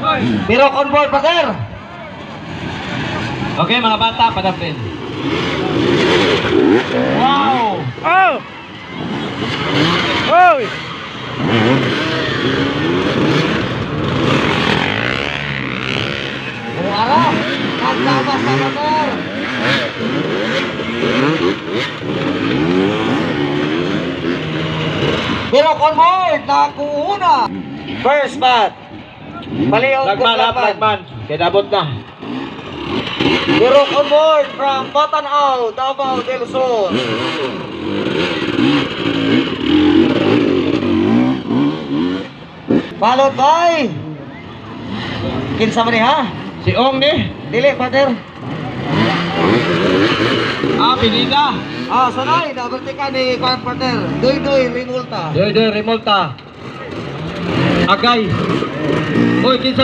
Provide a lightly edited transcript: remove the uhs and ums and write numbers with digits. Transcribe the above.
Pero on board, brother. Okay, mga bata, padapin. Wow! Oh! Oh! Buong araw. Naglabas na, brother. Pero on board, nakuuna. First bat. Paliog Lagman. Kaya dabot na. Pero on board from Batanao, Davao del Sur. Followed by kinsa man ni ha? Si Ong ni. Dili, brother. Pinida. Sanay, naberti ka ni Kwan, brother. Doy Rimulta. Doy, Remolta. Agay. Uy, kinsa